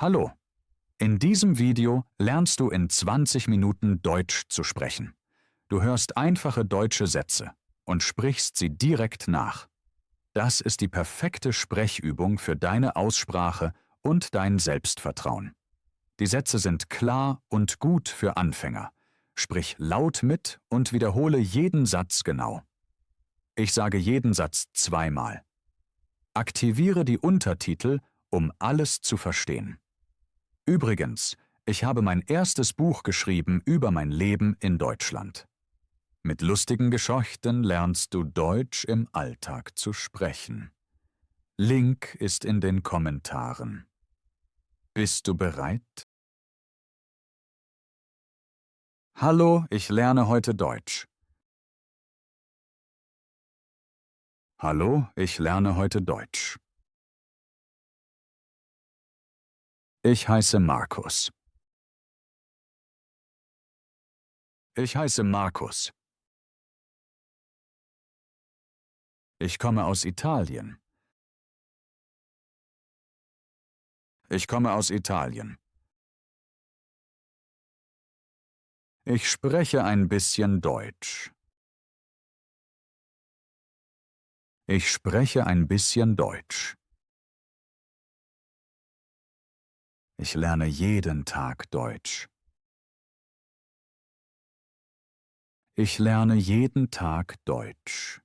Hallo, in diesem Video lernst du in 20 Minuten Deutsch zu sprechen. Du hörst einfache deutsche Sätze und sprichst sie direkt nach. Das ist die perfekte Sprechübung für deine Aussprache und dein Selbstvertrauen. Die Sätze sind klar und gut für Anfänger. Sprich laut mit und wiederhole jeden Satz genau. Ich sage jeden Satz zweimal. Aktiviere die Untertitel, um alles zu verstehen. Übrigens, ich habe mein erstes Buch geschrieben über mein Leben in Deutschland. Mit lustigen Geschichten lernst du Deutsch im Alltag zu sprechen. Link ist in den Kommentaren. Bist du bereit? Hallo, ich lerne heute Deutsch. Hallo, ich lerne heute Deutsch. Ich heiße Markus. Ich heiße Markus. Ich komme aus Italien. Ich komme aus Italien. Ich spreche ein bisschen Deutsch. Ich spreche ein bisschen Deutsch. Ich lerne jeden Tag Deutsch. Ich lerne jeden Tag Deutsch.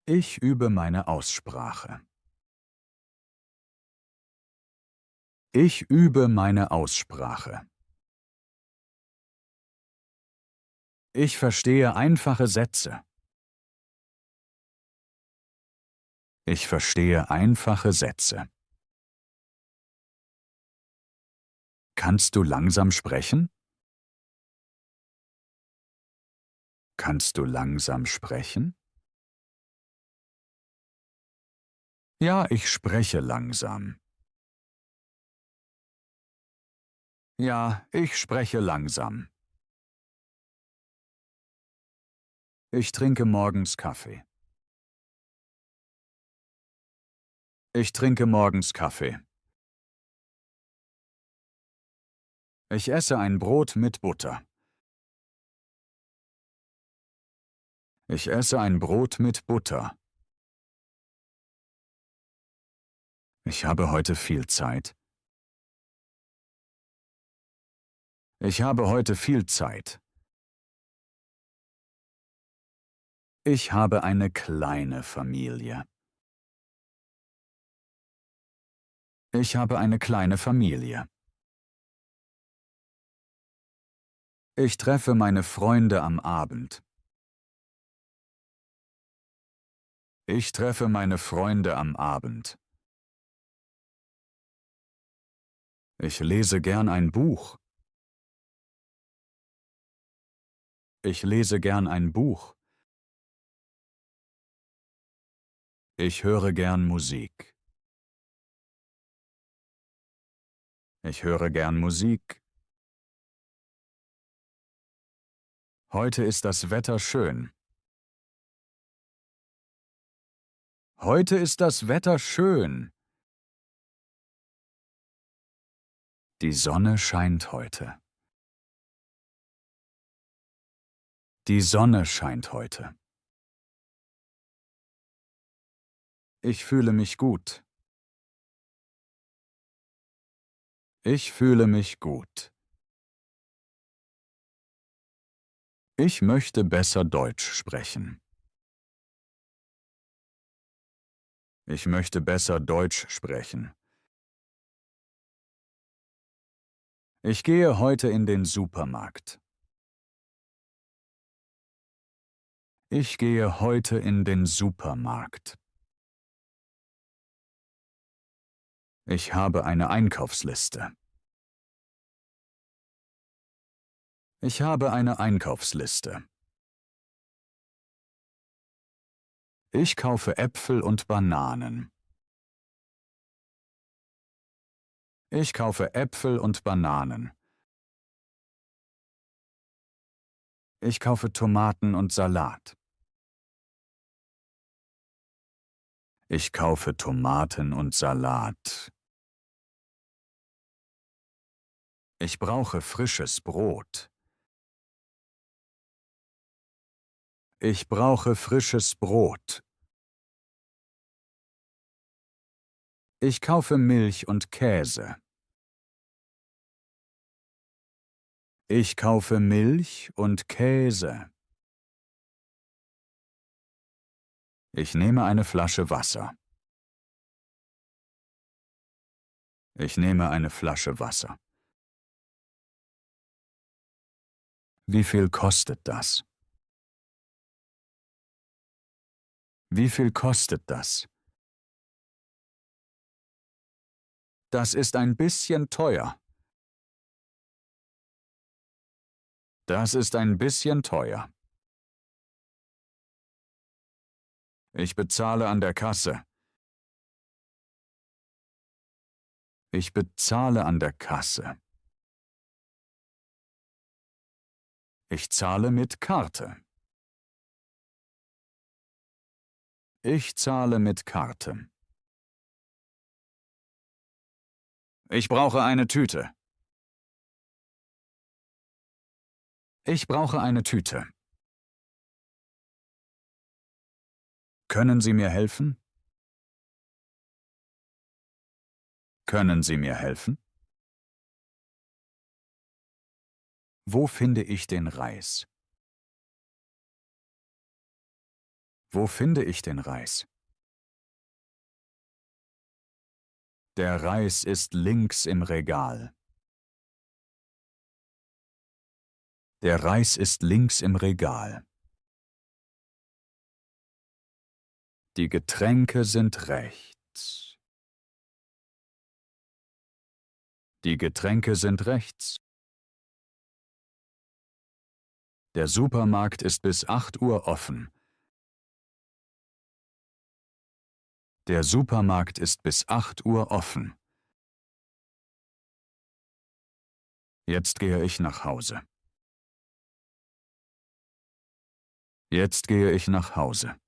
Ich übe meine Aussprache. Ich übe meine Aussprache. Ich verstehe einfache Sätze. Ich verstehe einfache Sätze. Kannst du langsam sprechen? Kannst du langsam sprechen? Ja, ich spreche langsam. Ja, ich spreche langsam. Ich trinke morgens Kaffee. Ich trinke morgens Kaffee. Ich esse ein Brot mit Butter. Ich esse ein Brot mit Butter. Ich habe heute viel Zeit. Ich habe heute viel Zeit. Ich habe eine kleine Familie. Ich habe eine kleine Familie. Ich treffe meine Freunde am Abend. Ich treffe meine Freunde am Abend. Ich lese gern ein Buch. Ich lese gern ein Buch. Ich höre gern Musik. Ich höre gern Musik. Heute ist das Wetter schön. Heute ist das Wetter schön. Die Sonne scheint heute. Die Sonne scheint heute. Ich fühle mich gut. Ich fühle mich gut. Ich möchte besser Deutsch sprechen. Ich möchte besser Deutsch sprechen. Ich gehe heute in den Supermarkt. Ich gehe heute in den Supermarkt. Ich habe eine Einkaufsliste. Ich habe eine Einkaufsliste. Ich kaufe Äpfel und Bananen. Ich kaufe Äpfel und Bananen. Ich kaufe Tomaten und Salat. Ich kaufe Tomaten und Salat. Ich brauche frisches Brot. Ich brauche frisches Brot. Ich kaufe Milch und Käse. Ich kaufe Milch und Käse. Ich nehme eine Flasche Wasser. Ich nehme eine Flasche Wasser. Wie viel kostet das? Wie viel kostet das? Das ist ein bisschen teuer. Das ist ein bisschen teuer. Ich bezahle an der Kasse. Ich bezahle an der Kasse. Ich zahle mit Karte. Ich zahle mit Karte. Ich brauche eine Tüte. Ich brauche eine Tüte. Können Sie mir helfen? Können Sie mir helfen? Wo finde ich den Reis? Wo finde ich den Reis? Der Reis ist links im Regal. Der Reis ist links im Regal. Die Getränke sind rechts. Die Getränke sind rechts. Der Supermarkt ist bis 8 Uhr offen. Der Supermarkt ist bis 8 Uhr offen. Jetzt gehe ich nach Hause. Jetzt gehe ich nach Hause.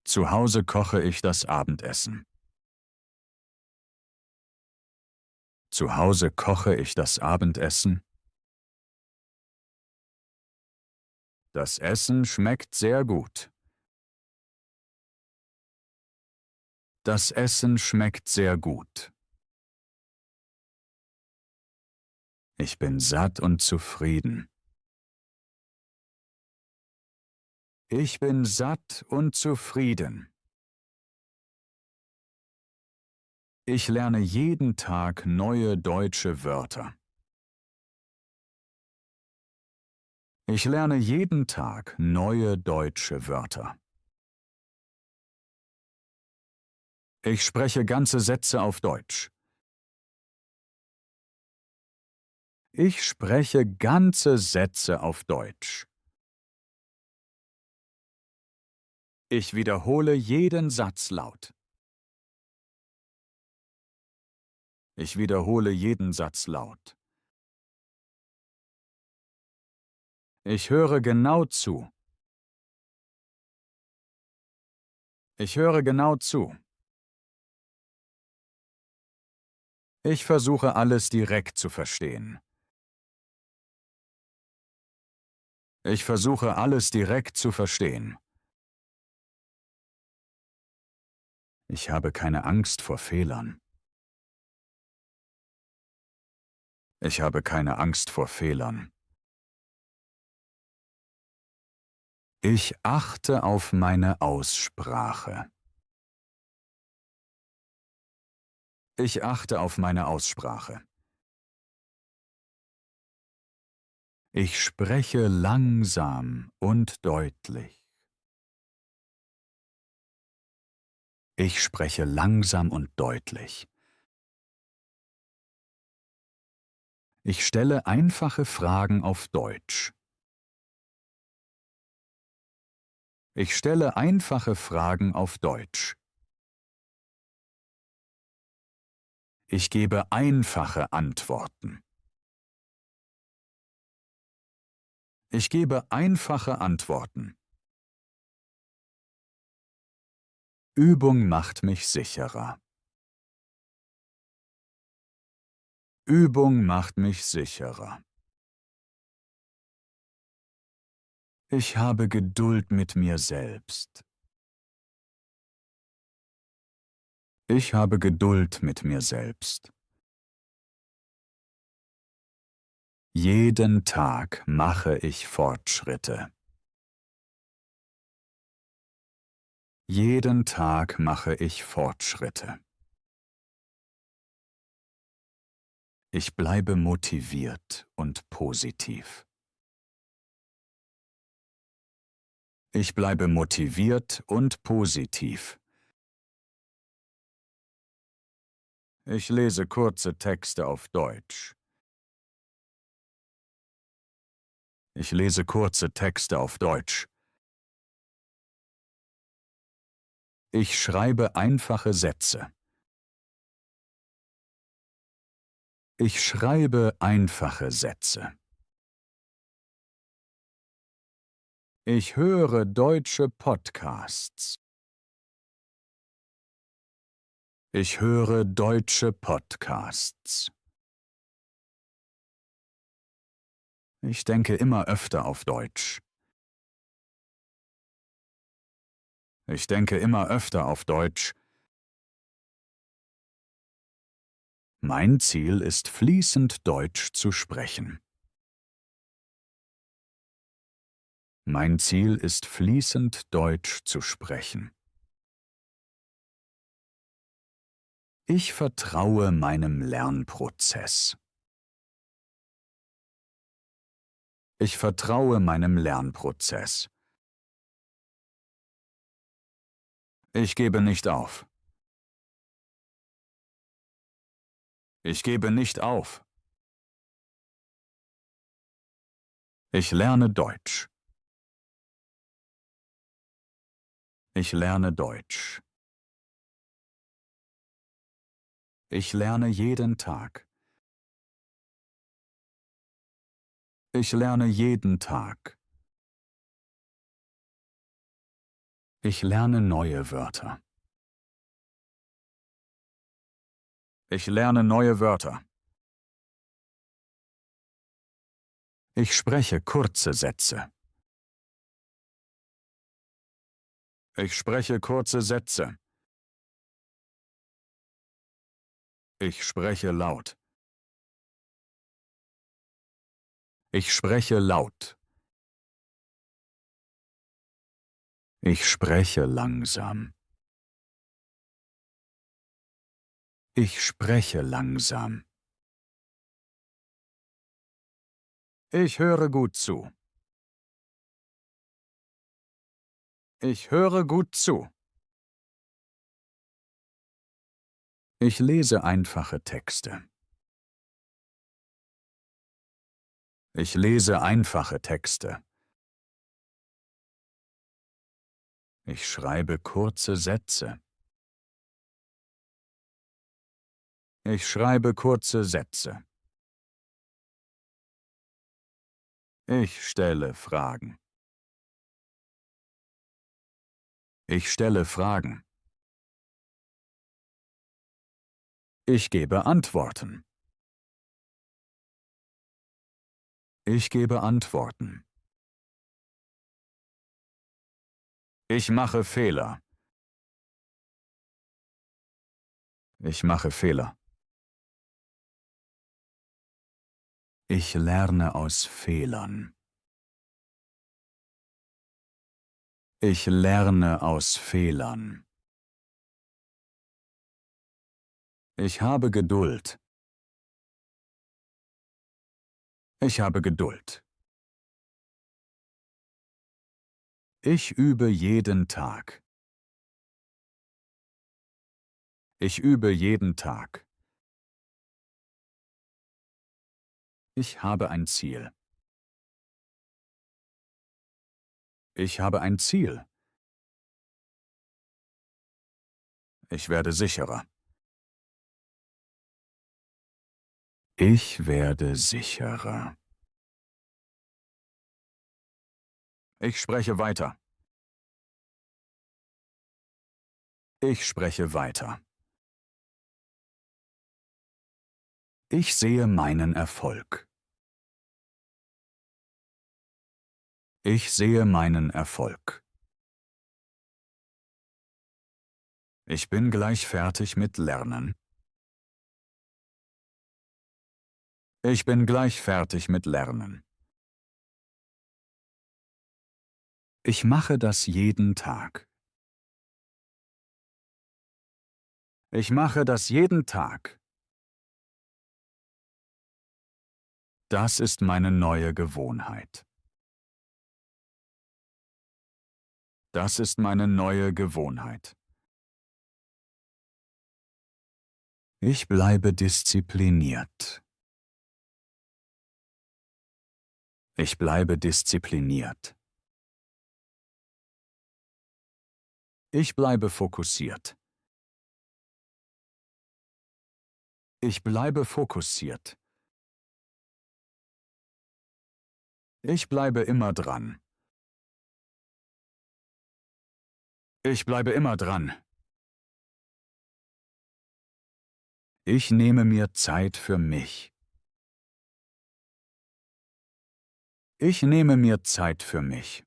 Zu Hause koche ich das Abendessen. Zu Hause koche ich das Abendessen. Das Essen schmeckt sehr gut. Das Essen schmeckt sehr gut. Ich bin satt und zufrieden. Ich bin satt und zufrieden. Ich lerne jeden Tag neue deutsche Wörter. Ich lerne jeden Tag neue deutsche Wörter. Ich spreche ganze Sätze auf Deutsch. Ich spreche ganze Sätze auf Deutsch. Ich wiederhole jeden Satz laut. Ich wiederhole jeden Satz laut. Ich höre genau zu. Ich höre genau zu. Ich versuche alles direkt zu verstehen. Ich versuche alles direkt zu verstehen. Ich habe keine Angst vor Fehlern. Ich habe keine Angst vor Fehlern. Ich achte auf meine Aussprache. Ich achte auf meine Aussprache. Ich spreche langsam und deutlich. Ich spreche langsam und deutlich. Ich stelle einfache Fragen auf Deutsch. Ich stelle einfache Fragen auf Deutsch. Ich gebe einfache Antworten. Ich gebe einfache Antworten. Übung macht mich sicherer. Übung macht mich sicherer. Ich habe Geduld mit mir selbst. Ich habe Geduld mit mir selbst. Jeden Tag mache ich Fortschritte. Jeden Tag mache ich Fortschritte. Ich bleibe motiviert und positiv. Ich bleibe motiviert und positiv. Ich lese kurze Texte auf Deutsch. Ich lese kurze Texte auf Deutsch. Ich schreibe einfache Sätze. Ich schreibe einfache Sätze. Ich höre deutsche Podcasts. Ich höre deutsche Podcasts. Ich denke immer öfter auf Deutsch. Ich denke immer öfter auf Deutsch. Mein Ziel ist, fließend Deutsch zu sprechen. Mein Ziel ist, fließend Deutsch zu sprechen. Ich vertraue meinem Lernprozess. Ich vertraue meinem Lernprozess. Ich gebe nicht auf. Ich gebe nicht auf. Ich lerne Deutsch. Ich lerne Deutsch. Ich lerne jeden Tag. Ich lerne jeden Tag. Ich lerne neue Wörter. Ich lerne neue Wörter. Ich spreche kurze Sätze. Ich spreche kurze Sätze. Ich spreche laut. Ich spreche laut. Ich spreche langsam. Ich spreche langsam. Ich höre gut zu. Ich höre gut zu. Ich lese einfache Texte. Ich lese einfache Texte. Ich schreibe kurze Sätze. Ich schreibe kurze Sätze. Ich stelle Fragen. Ich stelle Fragen. Ich gebe Antworten. Ich gebe Antworten. Ich mache Fehler. Ich mache Fehler. Ich lerne aus Fehlern. Ich lerne aus Fehlern. Ich habe Geduld. Ich habe Geduld. Ich übe jeden Tag. Ich übe jeden Tag. Ich habe ein Ziel. Ich habe ein Ziel. Ich werde sicherer. Ich werde sicherer. Ich spreche weiter. Ich spreche weiter. Ich sehe meinen Erfolg. Ich sehe meinen Erfolg. Ich bin gleich fertig mit Lernen. Ich bin gleich fertig mit Lernen. Ich mache das jeden Tag. Ich mache das jeden Tag. Das ist meine neue Gewohnheit. Das ist meine neue Gewohnheit. Ich bleibe diszipliniert. Ich bleibe diszipliniert. Ich bleibe fokussiert. Ich bleibe fokussiert. Ich bleibe immer dran. Ich bleibe immer dran. Ich nehme mir Zeit für mich. Ich nehme mir Zeit für mich.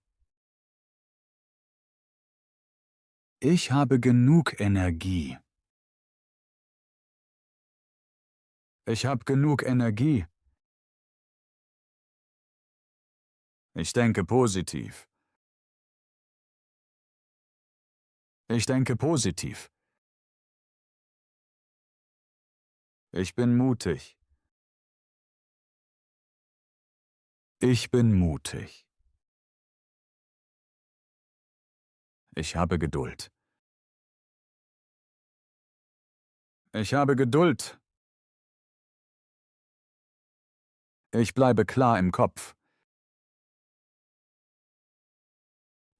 Ich habe genug Energie. Ich habe genug Energie. Ich denke positiv. Ich denke positiv. Ich bin mutig. Ich bin mutig. Ich habe Geduld. Ich habe Geduld. Ich bleibe klar im Kopf.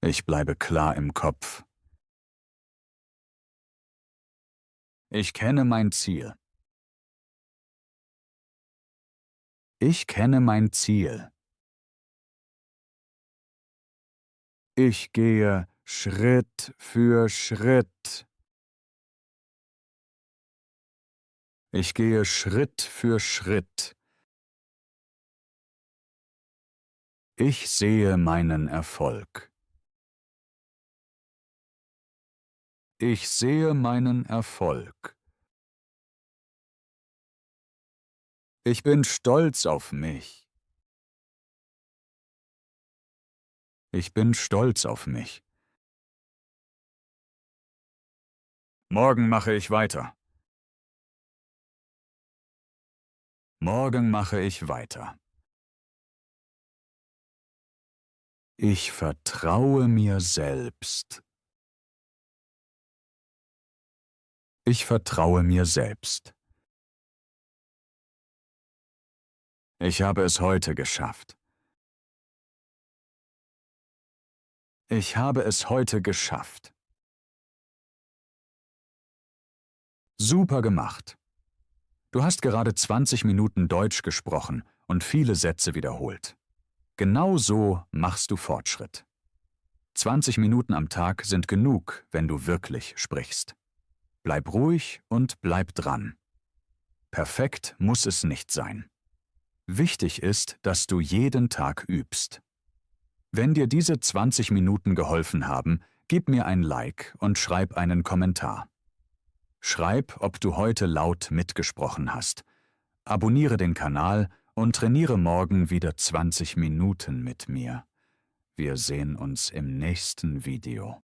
Ich bleibe klar im Kopf. Ich kenne mein Ziel. Ich kenne mein Ziel. Ich gehe Schritt für Schritt. Ich gehe Schritt für Schritt. Ich sehe meinen Erfolg. Ich sehe meinen Erfolg. Ich bin stolz auf mich. Ich bin stolz auf mich. Morgen mache ich weiter. Morgen mache ich weiter. Ich vertraue mir selbst. Ich vertraue mir selbst. Ich habe es heute geschafft. Ich habe es heute geschafft. Super gemacht. Du hast gerade 20 Minuten Deutsch gesprochen und viele Sätze wiederholt. Genau so machst du Fortschritt. 20 Minuten am Tag sind genug, wenn du wirklich sprichst. Bleib ruhig und bleib dran. Perfekt muss es nicht sein. Wichtig ist, dass du jeden Tag übst. Wenn dir diese 20 Minuten geholfen haben, gib mir ein Like und schreib einen Kommentar. Schreib, ob du heute laut mitgesprochen hast. Abonniere den Kanal und trainiere morgen wieder 20 Minuten mit mir. Wir sehen uns im nächsten Video.